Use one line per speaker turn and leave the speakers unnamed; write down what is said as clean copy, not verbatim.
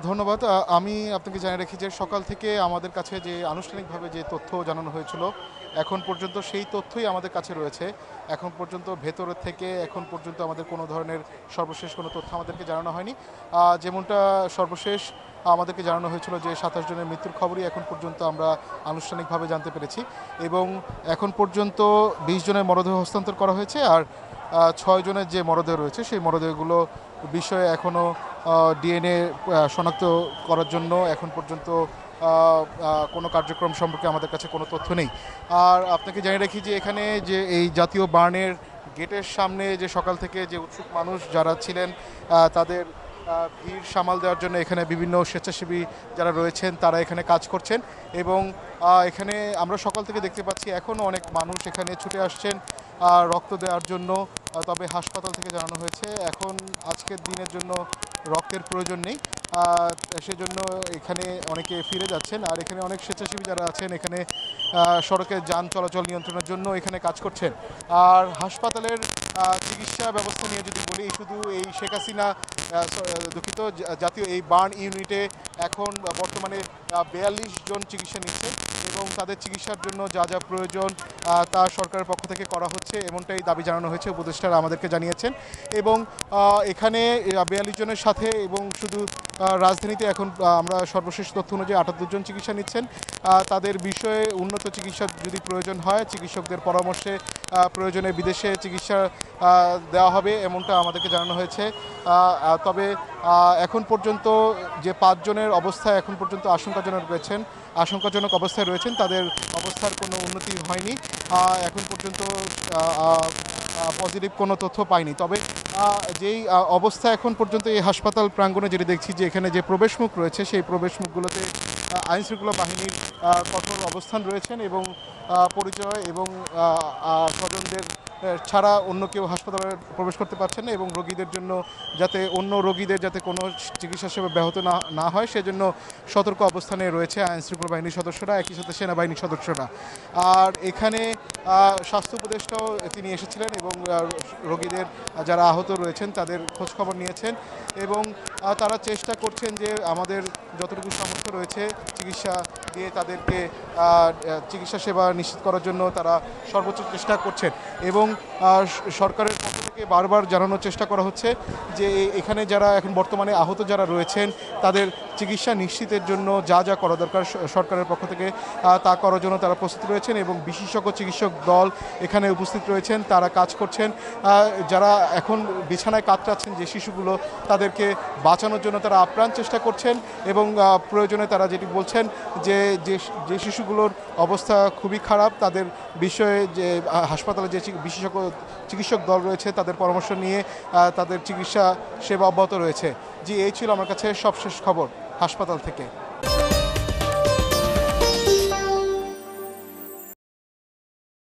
ধন্যবাদ। আমি আপনাকে জানিয়ে রাখি যে সকাল থেকে আমাদের কাছে যে আনুষ্ঠানিকভাবে যে তথ্য জানানো হয়েছিল, এখন পর্যন্ত সেই তথ্যই আমাদের কাছে রয়েছে। এখন পর্যন্ত ভেতর থেকে এখন পর্যন্ত আমাদের কোনো ধরনের সর্বশেষ কোনো তথ্য আমাদেরকে জানানো হয়নি। যেমনটা সর্বশেষ আমাদেরকে জানানো হয়েছিল যে ২৭ জনের মৃত্যুর খবরই এখন পর্যন্ত আমরা আনুষ্ঠানিকভাবে জানতে পেরেছি এবং এখন পর্যন্ত ২০ জনের মরদেহ হস্তান্তর করা হয়েছে। আর ৬ জনের যে মরদেহ রয়েছে সেই মরদেহগুলো বিষয়ে এখনও ডিএনএ শনাক্ত করার জন্য এখন পর্যন্ত কোনো কার্যক্রম সম্পর্কে আমাদের কাছে কোনো তথ্য নেই। আর আপনাকে জানিয়ে রাখি যে এখানে যে এই জাতীয় বার্নের গেটের সামনে যে সকাল থেকে যে উৎসুক মানুষ যারা ছিলেন তাদের ভিড় সামাল দেওয়ার জন্য এখানে বিভিন্ন স্বেচ্ছাসেবী যারা রয়েছেন তারা এখানে কাজ করছেন এবং এখানে আমরা সকাল থেকে দেখতে পাচ্ছি এখনও অনেক মানুষ এখানে ছুটে আসছেন রক্ত দেওয়ার জন্য। তবে হাসপাতাল থেকে জানানো হয়েছে এখন আজকের দিনের জন্য রক্তের প্রয়োজন নেই, সেজন্য এখানে অনেকে ফিরে যাচ্ছেন। আর এখানে অনেক স্বেচ্ছাসেবী যারা আছেন এখানে সড়কের যান চলাচল নিয়ন্ত্রণের জন্য এখানে কাজ করছেন। আর হাসপাতালের চিকিৎসা ব্যবস্থা নিয়ে যদি বলি, শুধু এই শেখ হাসিনা দুঃখিত জাতীয় এই বার্ন ইউনিটে এখন বর্তমানে ৪২ জন চিকিৎসা নিচ্ছে এবং তাদের চিকিৎসার জন্য যা যা প্রয়োজন তা সরকারের পক্ষ থেকে করা হচ্ছে এমনটাই দাবি জানানো হয়েছে, উপদেষ্টারা আমাদেরকে জানিয়েছেন। এবং এখানে ৪২ জনের সাথে এবং শুধু রাজধানীতে এখন আমরা সর্বশেষ তথ্য অনুযায়ী ৭৮ জন চিকিৎসা নিচ্ছেন। তাদের বিষয়ে উন্নত চিকিৎসা যদি প্রয়োজন হয় চিকিৎসকদের পরামর্শে প্রয়োজনে বিদেশে চিকিৎসা দেওয়া হবে এমনটা আমাদেরকে জানানো হয়েছে। তবে এখন পর্যন্ত যে ৫ জনের অবস্থা এখন পর্যন্ত আশঙ্কাজনক অবস্থায় রয়েছেন তাদের অবস্থার কোনো উন্নতি হয়নি। এখন পর্যন্ত পজিটিভ কোনো তথ্য পাইনি। তবে যেই অবস্থা এখন পর্যন্ত এই হাসপাতাল প্রাঙ্গণে যেটি দেখছি যে এখানে যে প্রবেশমুখ রয়েছে সেই প্রবেশমুখগুলোতে আইনশৃঙ্খলা বাহিনীর কঠোর অবস্থান রয়েছেন এবং পরিচয় এবং স্বজনদের ছাড়া অন্য কেউ হাসপাতালে প্রবেশ করতে পারছেন না এবং রোগীদের জন্য যাতে অন্য রোগীদের যাতে কোনো চিকিৎসা সেবা ব্যাহত না হয় সেজন্য সতর্ক অবস্থানে রয়েছে আইনশৃঙ্খলা বাহিনীর সদস্যরা, একই সাথে সেনাবাহিনীর সদস্যরা। আর এখানে স্বাস্থ্য উপদেষ্টাও তিনি এসেছিলেন এবং রোগীদের যারা আহত রয়েছেন তাদের খোঁজখবর নিয়েছেন এবং তারা চেষ্টা করছেন যে আমাদের যতটুকু সামর্থ্য রয়েছে চিকিৎসা দিয়ে তাদেরকে চিকিৎসা সেবা নিশ্চিত করার জন্য তারা সর্বোচ্চ চেষ্টা করছেন। এবং সরকারের পক্ষ থেকে বারবার জানানোর চেষ্টা করা হচ্ছে যে এখানে যারা এখন বর্তমানে আহত যারা রয়েছেন তাদের চিকিৎসা নিশ্চিতের জন্য যা যা করা দরকার সরকারের পক্ষ থেকে তা করার জন্য তারা প্রস্তুত রয়েছেন এবং বিশেষজ্ঞ চিকিৎসক দল এখানে উপস্থিত রয়েছেন, তারা কাজ করছেন। যারা এখন বিছানায় কাতরাচ্ছেন যে শিশুগুলো তাদেরকে বাঁচানোর জন্য তারা আপ্রাণ চেষ্টা করছেন এবং প্রয়োজনে তারা যেটি বলছেন যে শিশুগুলোর অবস্থা খুবই খারাপ তাদের বিষয়ে যে হাসপাতালে যে বিশেষজ্ঞ চিকিৎসক দল রয়েছে তাদের পরামর্শ নিয়ে তাদের চিকিৎসা সেবা অব্যাহত রয়েছে। জি, এই ছিল আমার কাছে সবশেষ খবর হাসপাতাল থেকে।